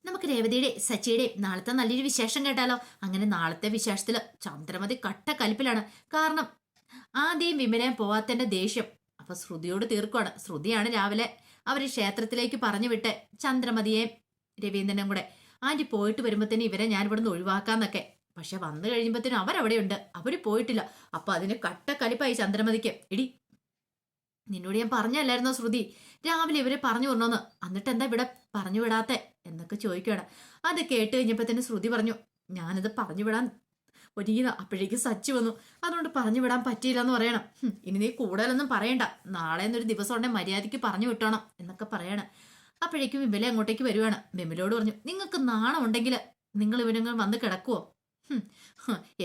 നമുക്ക് രേവതിയുടെ സച്ചിയുടെ നാളത്തെ നല്ലൊരു വിശേഷം കേട്ടാലോ? അങ്ങനെ നാളത്തെ വിശേഷത്തില് ചന്ദ്രമതി കട്ട കലിപ്പിലാണ്. കാരണം ആദ്യം വിമലയും പോവാത്തന്റെ ദേഷ്യം അപ്പൊ ശ്രുതിയോട് തീർക്കുവാണ്. ശ്രുതിയാണ് രാവിലെ അവര് ക്ഷേത്രത്തിലേക്ക് പറഞ്ഞു വിട്ട് ചന്ദ്രമതിയെയും രവീന്ദ്രനും കൂടെ. ആന്റി പോയിട്ട് വരുമ്പത്തേനും ഇവരെ ഞാൻ ഇവിടുന്ന് ഒഴിവാക്കാന്നൊക്കെ. പക്ഷെ വന്നു കഴിയുമ്പത്തേനും അവരവിടെയുണ്ട്, അവര് പോയിട്ടില്ല. അപ്പൊ അതിന് കട്ട കലിപ്പായി ചന്ദ്രമതിക്ക്. എടി, നിന്നോട് ഞാൻ പറഞ്ഞല്ലായിരുന്നോ ശ്രുതി, രാവിലെ ഇവരെ പറഞ്ഞു വിടണോന്ന്, എന്നിട്ട് എന്താ ഇവിടെ പറഞ്ഞു വിടാത്തെ എന്നൊക്കെ ചോദിക്കുകയാണ്. അത് കേട്ട് കഴിഞ്ഞപ്പോ തന്നെ ശ്രുതി പറഞ്ഞു, ഞാനത് പറഞ്ഞു വിടാൻ ഒരുങ്ങിയതാ, അപ്പോഴേക്കും സച്ചി വന്നു, അതുകൊണ്ട് പറഞ്ഞു വിടാൻ പറ്റിയില്ല എന്ന് പറയണം. ഇനി നീ കൂടുതലൊന്നും പറയണ്ട, നാളെ എന്നൊരു ദിവസം ഉണ്ടെങ്കിൽ മര്യാദയ്ക്ക് പറഞ്ഞു വിട്ടണം എന്നൊക്കെ പറയണം. അപ്പോഴേക്കും വിമല അങ്ങോട്ടേക്ക് വരുവാണ്. വിമലോട് പറഞ്ഞു, നിങ്ങൾക്ക് നാണം ഉണ്ടെങ്കിൽ നിങ്ങൾ ഇവനങ്ങൾ വന്ന് കിടക്കുവോ?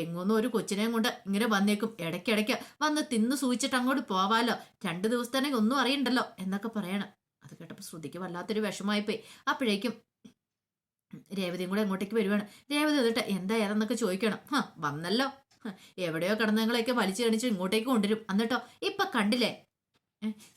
എങ്ങൊന്നും ഒരു കൊച്ചിനെയും കൊണ്ട് ഇങ്ങനെ വന്നേക്കും, ഇടയ്ക്കിടയ്ക്ക് വന്ന് തിന്ന് സൂചിച്ചിട്ട് അങ്ങോട്ട് പോവാലോ, 2 ദിവസത്തേക്ക് ഒന്നും അറിയണ്ടല്ലോ എന്നൊക്കെ പറയണം. അത് കേട്ടപ്പോൾ ശ്രുതിക്ക് വല്ലാത്തൊരു വിഷമായിപ്പോയി. അപ്പോഴേക്കും രേവതിയും കൂടെ അങ്ങോട്ടേക്ക് വരുവാണ്. രേവതി വന്നിട്ട് എന്താ ഏതെന്നൊക്കെ ചോദിക്കണം. വന്നല്ലോ, എവിടെയോ കിടന്നങ്ങളെയൊക്കെ വലിച്ചു കണിച്ച് ഇങ്ങോട്ടേക്ക് കൊണ്ടുവരും, എന്നിട്ടോ ഇപ്പൊ കണ്ടില്ലേ,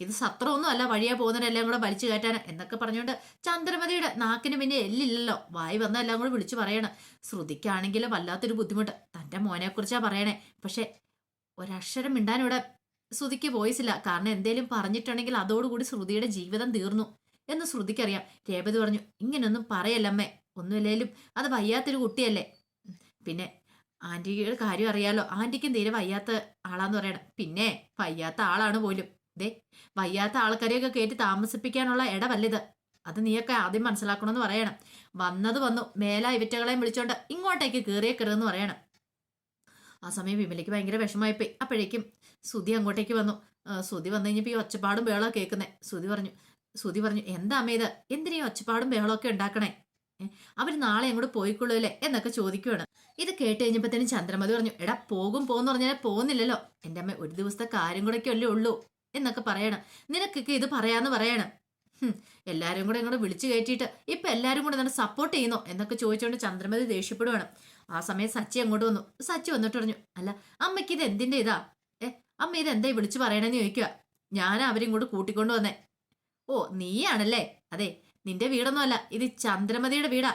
ഇത് സത്രമൊന്നും അല്ല, വഴിയാ പോകുന്നവരെല്ലാം കൂടെ വലിച്ചു കയറ്റാൻ എന്നൊക്കെ പറഞ്ഞുകൊണ്ട് ചന്ദ്രമതിയുടെ നാക്കിന് പിന്നെ എല്ലില്ലല്ലോ, വായി വന്ന എല്ലാം കൂടെ വിളിച്ചു പറയണം. ശ്രുതിക്കാണെങ്കിലും വല്ലാത്തൊരു ബുദ്ധിമുട്ട്, തന്റെ മോനെ കുറിച്ചാ പറയണേ. പക്ഷെ ഒരക്ഷരം മിണ്ടാനിവിടെ ശ്രുതിക്ക് വോയിസ് ഇല്ല. കാരണം എന്തേലും പറഞ്ഞിട്ടുണ്ടെങ്കിൽ അതോടുകൂടി ശ്രുതിയുടെ ജീവിതം തീർന്നു എന്ന് ശ്രുതിക്കറിയാം. രേവതി പറഞ്ഞു, ഇങ്ങനൊന്നും പറയല്ലമ്മേ, ഒന്നുമില്ലേലും അത് വയ്യാത്തൊരു കുട്ടിയല്ലേ. പിന്നെ ആന്റിയുടെ കാര്യം അറിയാലോ, ആന്റിക്കും തീരെ വയ്യാത്ത ആളാന്ന് പറയണം. പിന്നെ വയ്യാത്ത ആളാണ് പോലും. ദേ, വയ്യാത്ത ആൾക്കാരെയൊക്കെ കയറ്റി താമസിപ്പിക്കാനുള്ള ഇടവല്ലിത്, അത് നീയൊക്കെ ആദ്യം മനസ്സിലാക്കണമെന്ന് പറയണം. വന്നത് വന്നു, മേല ഇവറ്റകളെയും വിളിച്ചോണ്ട് ഇങ്ങോട്ടേക്ക് കയറിയേക്കരുതെന്ന് പറയണം. ആ സമയം വിമലയ്ക്ക് ഭയങ്കര വിഷമായിപ്പോയി. അപ്പോഴേക്കും സുധി അങ്ങോട്ടേക്ക് വന്നു. സുധി വന്നു കഴിഞ്ഞപ്പോൾ ഈ ഒച്ചപ്പാടും ബഹളമൊക്കെ കേൾക്കുന്നേ. സുധി പറഞ്ഞു, എന്താ അമ്മ ഇത്, എന്തിനാ ഈ ഒച്ചപ്പാടും ബഹളമൊക്കെ ഉണ്ടാക്കണേ? അവർ നാളെ അങ്ങോട്ട് പോയിക്കൊള്ളൂല്ലേ എന്നൊക്കെ ചോദിക്കുവാണ്. ഇത് കേട്ട് കഴിഞ്ഞപ്പോഴത്തേനും ചന്ദ്രമതി പറഞ്ഞു, എടാ പോകും പോന്ന് പറഞ്ഞാൽ പോകുന്നില്ലല്ലോ എൻ്റെ അമ്മ, ഒരു ദിവസത്തെ കാര്യം കൂടെയൊക്കെ അല്ലേ ഉള്ളൂ എന്നൊക്കെ പറയണം. നിനക്കൊക്കെ ഇത് പറയാന്ന് പറയണം. എല്ലാരും കൂടെ ഇങ്ങോട്ട് വിളിച്ചു കയറ്റിയിട്ട് ഇപ്പൊ എല്ലാരും കൂടെ തന്നെ സപ്പോർട്ട് ചെയ്യുന്നോ എന്നൊക്കെ ചോദിച്ചുകൊണ്ട് ചന്ദ്രമതി ദേഷ്യപ്പെടുവാണ്. ആ സമയം സച്ചി അങ്ങോട്ട് വന്നു. സച്ചി വന്നിട്ട് പറഞ്ഞു, അല്ല അമ്മയ്ക്ക് ഇത് എന്തിന്റെ ഇതാ, അമ്മ ഇത് എന്താ വിളിച്ചു പറയണെന്ന് ചോദിക്കുക. ഞാനാ അവരിങ്ങോട്ട് കൂട്ടിക്കൊണ്ടു വന്നേ. ഓ, നീയാണല്ലേ? അതെ, നിന്റെ വീടൊന്നും അല്ല, ഇത് ചന്ദ്രമതിയുടെ വീടാ.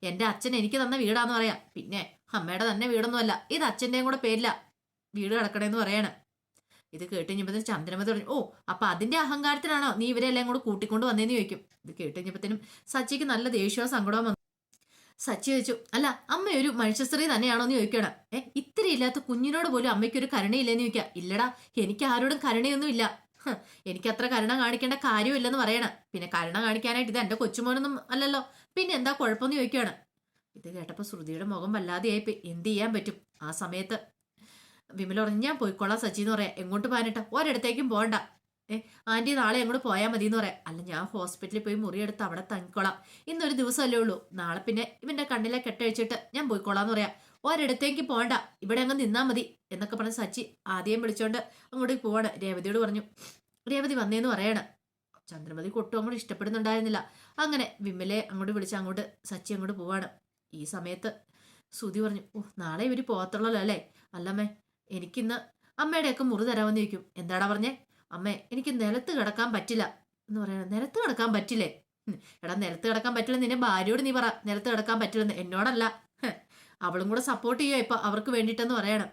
എന്റെ അച്ഛൻ എനിക്ക് തന്ന വീടാന്ന് പറയാം. പിന്നെ അമ്മയുടെ തന്നെ വീടൊന്നും അല്ല, ഇത് അച്ഛന്റെയും കൂടെ പേരില വീട് കിടക്കണേന്ന് പറയാണ്. ഇത് കേട്ട് കഴിഞ്ഞപ്പോഴത്തേനും ചന്ദ്രമതി പറഞ്ഞു, ഓ, അപ്പൊ അതിന്റെ അഹങ്കാരത്തിനാണോ നീ ഇവരെല്ലാം കൂടെ കൂട്ടിക്കൊണ്ട് വന്നേന്ന് ചോദിക്കും. ഇത് കേട്ട് കഴിഞ്ഞപ്പോഴത്തേനും സച്ചിക്ക് നല്ല ദേഷ്യവും സങ്കടവും വന്നു. സച്ചി ചോദിച്ചു, അല്ല അമ്മ ഒരു മനുഷ്യസ്ത്രീ തന്നെയാണോന്ന് ചോദിക്കണം. ഇത്തിരി ഇല്ലാത്ത കുഞ്ഞിനോട് പോലും അമ്മയ്ക്കൊരു കരുണയില്ലെന്ന് ചോദിക്കുക. ഇല്ലടാ, എനിക്ക് ആരോടും കരുണയൊന്നും ഇല്ല, എനിക്ക് അത്ര കരുണ കാണിക്കേണ്ട കാര്യമില്ലെന്ന് പറയണം. പിന്നെ കരുണ കാണിക്കാനായിട്ട് ഇത് എന്റെ കൊച്ചുമോനൊന്നും അല്ലല്ലോ, പിന്നെ എന്താ കുഴപ്പമെന്ന് ചോദിക്കുകയാണ്. ഇത് കേട്ടപ്പോൾ ശ്രുതിയുടെ മുഖം വല്ലാതെയായിപ്പോയി. എന്ത് ചെയ്യാൻ പറ്റും? ആ സമയത്ത് വിമല പറഞ്ഞു, ഞാൻ പോയിക്കോളാം സച്ചി എന്ന് പറയാം. എങ്ങോട്ട് പോകാനിട്ടാ? ഒരിടത്തേക്കും പോകണ്ട, ആന്റി നാളെ എങ്ങോട്ട് പോയാൽ മതി എന്ന് പറയാം. അല്ല, ഞാൻ ഹോസ്പിറ്റലിൽ പോയി മുറിയെടുത്ത് അവിടെ തങ്ങിക്കോളാം, ഇന്നൊരു ദിവസമല്ലേ ഉള്ളൂ, നാളെ പിന്നെ ഇവന്റെ കണ്ണിലെ കെട്ടഴിച്ചിട്ട് ഞാൻ പോയിക്കോളാന്ന് പറയാം. ഒരിടത്തേക്ക് പോകണ്ട, ഇവിടെ അങ്ങ് നിന്നാ മതി എന്നൊക്കെ പറഞ്ഞ് സച്ചി ആദ്യം വിളിച്ചോണ്ട് അങ്ങോട്ട് പോവാണ്. രേവതിയോട് പറഞ്ഞു, രേവതി വന്നേന്ന് പറയണം. ചന്ദ്രമതി കൊട്ടും അങ്ങോട്ട് ഇഷ്ടപ്പെടുന്നുണ്ടായിരുന്നില്ല. അങ്ങനെ വിമലെ അങ്ങോട്ട് വിളിച്ച് അങ്ങോട്ട് സച്ചി അങ്ങോട്ട് പോവാണ്. ഈ സമയത്ത് സുധി പറഞ്ഞു, ഓ, നാളെ ഇവര് പോകത്തുള്ളല്ലോ അല്ലേ? അല്ലമ്മേ, എനിക്കിന്ന് അമ്മയുടെയൊക്കെ മുറി തരാമെന്ന് ചോദിക്കും. എന്താടാ പറഞ്ഞേ? അമ്മേ, എനിക്ക് നിലത്ത് കിടക്കാൻ പറ്റില്ല എന്ന് പറയണം. നിലത്ത് കിടക്കാൻ പറ്റില്ലേ? എടാ, നിലത്ത് കിടക്കാൻ പറ്റില്ല നിന്റെ ഭാര്യയോട് നീ പറ നിലത്ത് കിടക്കാൻ പറ്റില്ലെന്ന്, എന്നോടല്ല. അവളും കൂടെ സപ്പോർട്ട് ചെയ്യുക ഇപ്പൊ അവർക്ക് വേണ്ടിയിട്ടെന്ന് പറയണം.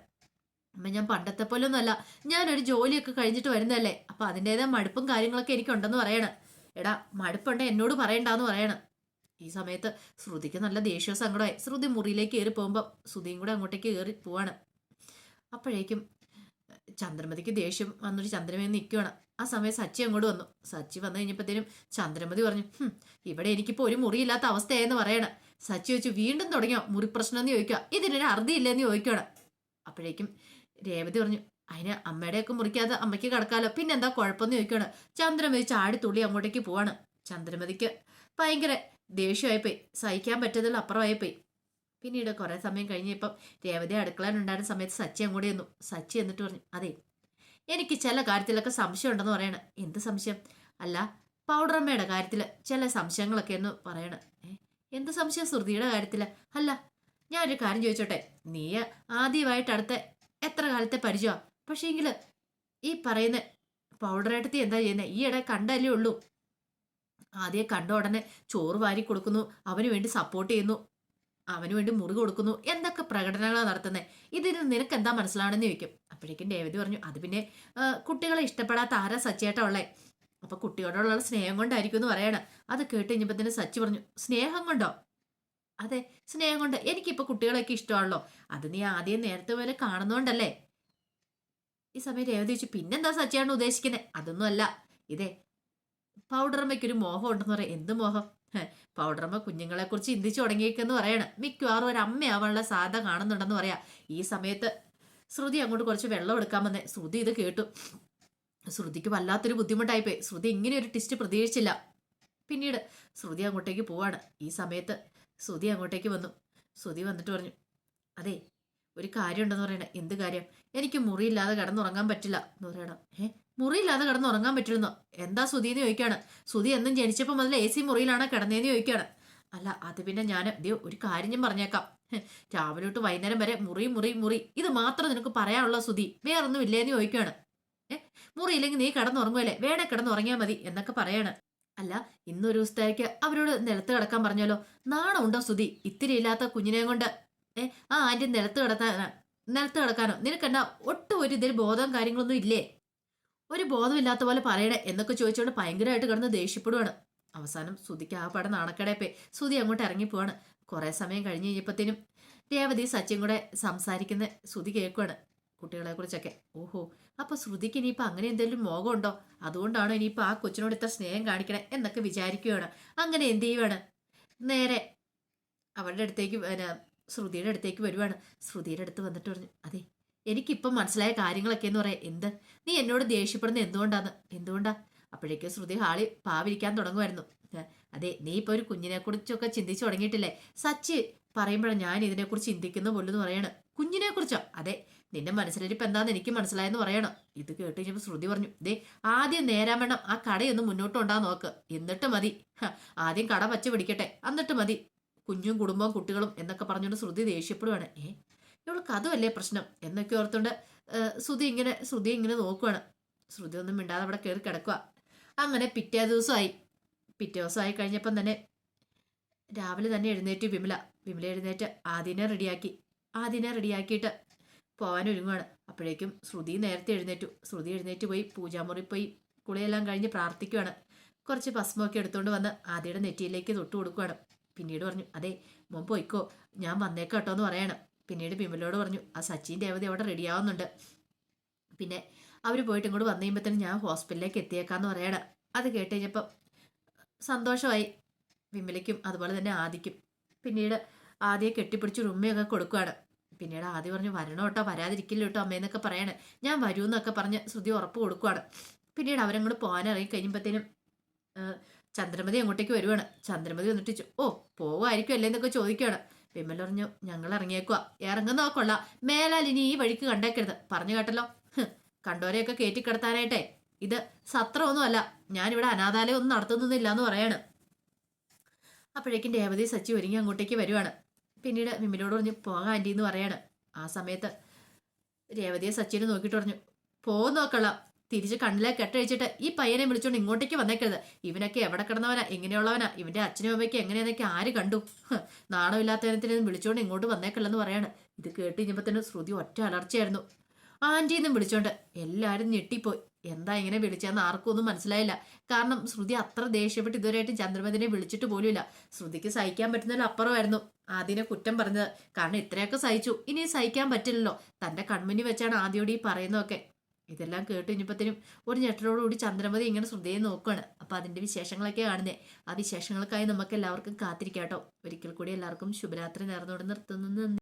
അമ്മ, ഞാൻ പണ്ടത്തെ പോലെ ഒന്നും അല്ല, ഞാനൊരു ജോലിയൊക്കെ കഴിഞ്ഞിട്ട് വരുന്നതല്ലേ, അപ്പൊ അതിൻ്റെതായ മടുപ്പും കാര്യങ്ങളൊക്കെ എനിക്കുണ്ടെന്ന് പറയണം. എടാ, മടുപ്പുണ്ട് എന്നോട് പറയണ്ടെന്ന് പറയണം. ഈ സമയത്ത് ശ്രുതിക്ക് നല്ല ദേഷ്യവും സങ്കടമായി. ശ്രുതി മുറിയിലേക്ക് കയറി പോകുമ്പോൾ ശ്രുതിയും കൂടെ അങ്ങോട്ടേക്ക് കയറി പോവാണ്. അപ്പോഴേക്കും ചന്ദ്രമതിക്ക് ദേഷ്യം വന്നൊരു ചന്ദ്രമതി നിൽക്കുകയാണ്. ആ സമയം സച്ചി അങ്ങോട്ട് വന്നു. സച്ചി വന്നു കഴിഞ്ഞപ്പോഴത്തേനും ചന്ദ്രമതി പറഞ്ഞു, ഇവിടെ എനിക്കിപ്പോൾ ഒരു മുറിയില്ലാത്ത അവസ്ഥയായെന്ന് പറയണം. സച്ചി ചോദിച്ചു, വീണ്ടും തുടങ്ങിയോ മുറി പ്രശ്നം എന്ന് ചോദിക്കുക. ഇതിനൊരു അറുതിയില്ലെന്ന് ചോദിക്കുകയാണ്. അപ്പോഴേക്കും രേവതി പറഞ്ഞു, അതിന് അമ്മയുടെയൊക്കെ മുറിക്കാതെ അമ്മയ്ക്ക് കിടക്കാലോ, പിന്നെ എന്താ കുഴപ്പമെന്ന് ചോദിക്കുകയാണ്. ചന്ദ്രമതി ചാടി തുള്ളി അങ്ങോട്ടേക്ക് പോവാണ്. ചന്ദ്രമതിക്ക് ഭയങ്കര ദേഷ്യമായിപ്പോയി, സഹിക്കാൻ പറ്റതിൽ അപ്പുറമായിപ്പോയി. പിന്നീട് കുറെ സമയം കഴിഞ്ഞപ്പം രേവതി അടുക്കളയിലുണ്ടായിരുന്ന സമയത്ത് സച്ചി അങ്ങോട്ട് ചെന്നു. സച്ചി എന്നിട്ട് പറഞ്ഞു, അതെ, എനിക്ക് ചില കാര്യത്തിലൊക്കെ സംശയം ഉണ്ടെന്ന് പറയണം. എന്ത് സംശയം? അല്ല, പൗഡറമ്മയുടെ കാര്യത്തിൽ ചില സംശയങ്ങളൊക്കെ എന്ന് പറയണം. എന്ത് സംശയം ശ്രുതിയുടെ കാര്യത്തിൽ? അല്ല, ഞാനൊരു കാര്യം ചോദിച്ചോട്ടെ, നീ ആദ്യമായിട്ട് അടുത്ത എത്ര കാലത്തെ പരിചയമാണ്, പക്ഷേങ്കിൽ ഈ പറയുന്ന പൗഡറേട്ടത്തി എന്താ ചെയ്യുന്നത്? ഈയിടെ കണ്ടല്ലേ ഉള്ളൂ, ആദ്യം കണ്ട ഉടനെ ചോറ് വാരി കൊടുക്കുന്നു, അവന് വേണ്ടി സപ്പോർട്ട് ചെയ്യുന്നു, അവന് വേണ്ടി മുറി കൊടുക്കുന്നു, എന്തൊക്കെ പ്രകടനങ്ങളാണ് നടത്തുന്നത്. ഇതിന് നിനക്ക് എന്താ മനസ്സിലാണെന്ന് ചോദിക്കും. അപ്പോഴേക്കും രേവതി പറഞ്ഞു, അത് പിന്നെ കുട്ടികളെ ഇഷ്ടപ്പെടാത്ത ആരാ സച്ചിയേട്ടാ ഉള്ളേ, അപ്പൊ കുട്ടിയോടുള്ള സ്നേഹം കൊണ്ടായിരിക്കും എന്ന് പറയണം. അത് കേട്ട് കഴിഞ്ഞപ്പോ തന്നെ സച്ചി പറഞ്ഞു, സ്നേഹം കൊണ്ടോ? അതെ, സ്നേഹം കൊണ്ട്. എനിക്കിപ്പോ കുട്ടികളൊക്കെ ഇഷ്ടമാണല്ലോ, അത് നീ ആദ്യം നേരത്തെ പോലെ കാണുന്നോണ്ടല്ലേ. ഈ സമയം രേവതി ചോദിച്ചു, പിന്നെന്താ സച്ചിയാണ് ഉദ്ദേശിക്കുന്നത്? അതൊന്നും അല്ല, ഇതേ പൗഡറമ്മയ്ക്കൊരു മോഹം ഉണ്ടെന്ന് പറയാം. എന്ത് മോഹം? പൗഡറമ്മ കുഞ്ഞുങ്ങളെ കുറിച്ച് ചിന്തിച്ചു തുടങ്ങിയേക്കെന്ന് പറയണം. മിക്കവാറും ഒരു അമ്മയാവാനുള്ള സാധ്യത കാണുന്നുണ്ടെന്ന് പറയാം. ഈ സമയത്ത് ശ്രുതി അങ്ങോട്ട് കുറച്ച് വെള്ളം എടുക്കാൻ വന്നേ. ശ്രുതി ഇത് കേട്ടു. ശ്രുതിക്ക് വല്ലാത്തൊരു ബുദ്ധിമുട്ടായിപ്പോയി. ശ്രുതി ഇങ്ങനെ ഒരു ടിസ്റ്റ് പ്രതീക്ഷിച്ചില്ല. പിന്നീട് ശ്രുതി അങ്ങോട്ടേക്ക് പോവാണ്. ഈ സമയത്ത് ശ്രുതി അങ്ങോട്ടേക്ക് വന്നു. ശ്രുതി വന്നിട്ട് പറഞ്ഞു, അതെ ഒരു കാര്യം ഉണ്ടെന്ന് പറയണേ. എന്ത് കാര്യം? എനിക്ക് മുറിയില്ലാതെ കിടന്നുറങ്ങാൻ പറ്റില്ല എന്ന് പറയണം. മുറിയില്ലാതെ കിടന്നുറങ്ങാൻ പറ്റില്ലെന്നോ? എന്താ ശ്രുതി എന്ന് ചോദിക്കാണ്. ശ്രുതി എന്നും ജനിച്ചപ്പോൾ മുതൽ AC മുറിയിലാണ് കിടന്നതെന്ന് ചോദിക്കാണ്. അല്ല അത് പിന്നെ ഞാൻ ഒരു കാര്യം ഞാൻ പറഞ്ഞേക്കാം. രാവിലെ തൊട്ട് വൈകുന്നേരം വരെ മുറി മുറി മുറി, ഇത് മാത്രം നിനക്ക് പറയാനുള്ള ശ്രുതി, വേറൊന്നും ഇല്ലേന്ന് ചോദിക്കുകയാണ്. മുറിയില്ലെങ്കിൽ നീ കിടന്നുറങ്ങുമല്ലേ, വേണേ കിടന്നുറങ്ങിയാൽ മതി എന്നൊക്കെ പറയാണ്. അല്ല ഇന്നൊരു ദിവസത്തേക്ക് അവരോട് നിലത്ത് കിടക്കാൻ പറഞ്ഞാലോ? നാണം ഉണ്ടോ ശ്രുതി? ഇത്തിരി ഇല്ലാത്ത കുഞ്ഞിനെയും കൊണ്ട് ആ ആന്റി നിലത്ത് കിടക്കാനോ? നിനക്കെന്നാ ഒട്ടും ഒരു ഇതിൽ ബോധം കാര്യങ്ങളൊന്നും ഇല്ലേ? ഒരു ബോധമില്ലാത്ത പോലെ പറയണേ എന്നൊക്കെ ചോദിച്ചുകൊണ്ട് ഭയങ്കരമായിട്ട് കിടന്ന് ദേഷ്യപ്പെടുവാണ്. അവസാനം ശ്രുതിക്ക് ആ പടം നാണക്കടയപ്പേ ശ്രുതി അങ്ങോട്ട് ഇറങ്ങിപ്പോവാണ്. കുറെ സമയം കഴിഞ്ഞ് കഴിഞ്ഞപ്പത്തേനും രേവതി സച്ചിയും കൂടെ സംസാരിക്കുന്ന ശ്രുതി കേൾക്കുവാണ് കുട്ടികളെ കുറിച്ചൊക്കെ. ഓഹോ, അപ്പൊ ശ്രുതിക്ക് ഇനിയിപ്പോ അങ്ങനെ എന്തെങ്കിലും മോഹമുണ്ടോ? അതുകൊണ്ടാണോ ഇനിയിപ്പോ ആ കൊച്ചിനോട് ഇത്ര സ്നേഹം കാണിക്കണേ എന്നൊക്കെ വിചാരിക്കുകയാണ്. അങ്ങനെ എന്ത് ചെയ്യുവാണ്, നേരെ അവളുടെ അടുത്തേക്ക് ശ്രുതിയുടെ അടുത്തേക്ക് വരുവാണ്. ശ്രുതിയുടെ അടുത്ത് വന്നിട്ട് പറഞ്ഞു, അതെ എനിക്കിപ്പം മനസ്സിലായ കാര്യങ്ങളൊക്കെ എന്ന് പറയാം. എന്ത്? നീ എന്നോട് ദേഷ്യപ്പെടുന്നത് എന്തുകൊണ്ടാന്ന്? എന്തുകൊണ്ടാ? അപ്പോഴേക്കും ശ്രുതി ഹാളി പാവിരിക്കാൻ തുടങ്ങുമായിരുന്നു. അതെ, നീ ഇപ്പൊ ഒരു കുഞ്ഞിനെ കുറിച്ചൊക്കെ ചിന്തിച്ചു തുടങ്ങിയിട്ടില്ലേ? സച്ചി പറയുമ്പോഴാണ് ഞാൻ ഇതിനെക്കുറിച്ച് ചിന്തിക്കുന്ന പോലെന്ന് പറയണം. കുഞ്ഞിനെ കുറിച്ചോ? അതെ, നിന്റെ മനസ്സിലിരിപ്പ് എന്താന്ന് എനിക്ക് മനസ്സിലായെന്ന് പറയണം. ഇത് കേട്ട് കഴിഞ്ഞപ്പോൾ ശ്രുതി പറഞ്ഞു, ദേ ആദ്യം നേരാൻ വേണം ആ കടയൊന്ന് മുന്നോട്ട് കൊണ്ടാ നോക്ക്, എന്നിട്ട് മതി. ആദ്യം കട വച്ച് പിടിക്കട്ടെ, എന്നിട്ട് മതി കുഞ്ഞും കുടുംബവും കുട്ടികളും എന്നൊക്കെ പറഞ്ഞുകൊണ്ട് ശ്രുതി ദേഷ്യപ്പെടുവാണ്. ഇവൾക്ക് അതുമല്ലേ പ്രശ്നം എന്നൊക്കെ ഓർത്തുകൊണ്ട് ശ്രുതി ഇങ്ങനെ നോക്കുവാണ്. ശ്രുതി ഒന്നും മിണ്ടാതെ അവിടെ കയറി കിടക്കുക. അങ്ങനെ പിറ്റേ ദിവസമായി കഴിഞ്ഞപ്പം തന്നെ രാവിലെ തന്നെ എഴുന്നേറ്റ് വിമല എഴുന്നേറ്റ് ആദിനെ റെഡിയാക്കിയിട്ട് പോകാൻ ഒരുങ്ങുവാണ്. അപ്പോഴേക്കും ശ്രുതി നേരത്തെ എഴുന്നേറ്റ് പോയി പൂജാമുറി പോയി കുളിയെല്ലാം കഴിഞ്ഞ് പ്രാർത്ഥിക്കുവാണ്. കുറച്ച് ഭസ്മമൊക്കെ എടുത്തുകൊണ്ട് വന്ന് ആദിയുടെ നെറ്റിയിലേക്ക് തൊട്ട് കൊടുക്കുവാണ്. പിന്നീട് പറഞ്ഞു, അതെ മോൻ പോയിക്കോ, ഞാൻ വന്നേക്കാട്ടോ എന്ന് പറയാണ്. പിന്നീട് വിമലോട് പറഞ്ഞു, ആ സച്ചിൻ രേവതി അവിടെ റെഡിയാവുന്നുണ്ട്, പിന്നെ അവർ പോയിട്ട് ഇങ്ങോട്ട് വന്നു കഴിയുമ്പോഴത്തേനും ഞാൻ ഹോസ്പിറ്റലിലേക്ക് എത്തിയേക്കാന്ന് പറയണം. അത് കേട്ട് കഴിഞ്ഞപ്പം സന്തോഷമായി വിമലയ്ക്കും അതുപോലെ തന്നെ ആദിക്കും. പിന്നീട് ആദ്യം കെട്ടിപ്പിടിച്ച് ഉമ്മയൊക്കെ കൊടുക്കുകയാണ്. പിന്നീട് ആദ്യം പറഞ്ഞു, വരണോ കേട്ടോ, വരാതിരിക്കില്ല കേട്ടോ അമ്മയെന്നൊക്കെ പറയാണ്. ഞാൻ വരൂ എന്നൊക്കെ പറഞ്ഞ് ശ്രുതി ഉറപ്പ് കൊടുക്കുകയാണ്. പിന്നീട് അവരങ്ങോട്ട് പോകാനിറങ്ങി കഴിയുമ്പോഴത്തേനും ചന്ദ്രമതി അങ്ങോട്ടേക്ക് വരുവാണ്. ചന്ദ്രമതി വന്നിട്ട് പോവായിരിക്കും അല്ലേ എന്നൊക്കെ ചോദിക്കുകയാണ്. വിമൽ പറഞ്ഞു, ഞങ്ങൾ ഇറങ്ങിയേക്കുക, ഇറങ്ങുന്ന നോക്കൊള്ളാം, മേലാൽ ഇനി ഈ വഴിക്ക് കണ്ടേക്കരുത്, പറഞ്ഞു കേട്ടല്ലോ. കണ്ടോരെയൊക്കെ കയറ്റിക്കിടത്താനായിട്ടെ ഇത് സത്രമൊന്നും അല്ല, ഞാനിവിടെ അനാഥാലയം ഒന്നും നടത്തുന്നില്ല എന്ന് പറയാണ്. അപ്പോഴേക്കും രേവതി സച്ചി ഒരുങ്ങി അങ്ങോട്ടേക്ക് വരുവാണ്. പിന്നീട് വിമലോട് പറഞ്ഞു, പോകാം ആൻറ്റി എന്ന് പറയാണ്. ആ സമയത്ത് രേവതിയെ സച്ചിനെ നോക്കിയിട്ട് പറഞ്ഞു, നോക്കൊള്ളാം, തിരിച്ച് കണ്ണിലെ കെട്ടഴിച്ചിട്ട് ഈ പയ്യനെ വിളിച്ചോണ്ട് ഇങ്ങോട്ടേക്ക് വന്നേക്കരുത്. ഇവനൊക്കെ എവിടെ കിടന്നവനാ, എങ്ങനെയുള്ളവനാ, ഇവന്റെ അച്ഛനും അമ്മയ്ക്ക് എങ്ങനെയാന്നൊക്കെ ആര് കണ്ടു, നാണമില്ലാത്തതിനെ വിളിച്ചോണ്ട് ഇങ്ങോട്ട് വന്നേക്കല്ലെന്ന് പറയാണ്. ഇത് കേട്ട് കഴിഞ്ഞപ്പോ ശ്രുതി ഒറ്റ അലർച്ചയായിരുന്നു. ആന്റിന്നും വിളിച്ചോണ്ട് എല്ലാരും ഞെട്ടിപ്പോയി. എന്താ ഇങ്ങനെ വിളിച്ചതെന്ന് ആർക്കും ഒന്നും മനസ്സിലായില്ല. കാരണം ശ്രുതി അത്ര ദേഷ്യപ്പെട്ട് ഇതുവരെയായിട്ട് ചന്ദ്രമതിനെ വിളിച്ചിട്ട് പോലുമില്ല. ശ്രുതിക്ക് സഹിക്കാൻ പറ്റുന്നതിൽ അപ്പുറമായിരുന്നു ആദ്യനെ കുറ്റം പറഞ്ഞത്. കാരണം ഇത്രയൊക്കെ സഹിച്ചു, ഇനി സഹിക്കാൻ പറ്റില്ലല്ലോ. തന്റെ കൺമുന്നിൽ വെച്ചാണ് ആദ്യോട് ഈ പറയുന്നതൊക്കെ. ഇതെല്ലാം കേട്ട് കഴിഞ്ഞപ്പോഴത്തേനും ഒരു ഞെട്ടലോടുകൂടി ചന്ദ്രമതി ഇങ്ങനെ ശ്രുതിയെ നോക്കുകയാണ്. അപ്പൊ അതിന്റെ വിശേഷങ്ങളൊക്കെ കാണുന്നേ. ആ വിശേഷങ്ങൾക്കായി നമുക്ക് എല്ലാവർക്കും കാത്തിരിക്കാട്ടോ. ഒരിക്കൽ കൂടി എല്ലാവർക്കും ശുഭരാത്രി നേർന്നുകൊണ്ട് നിർത്തുന്നു.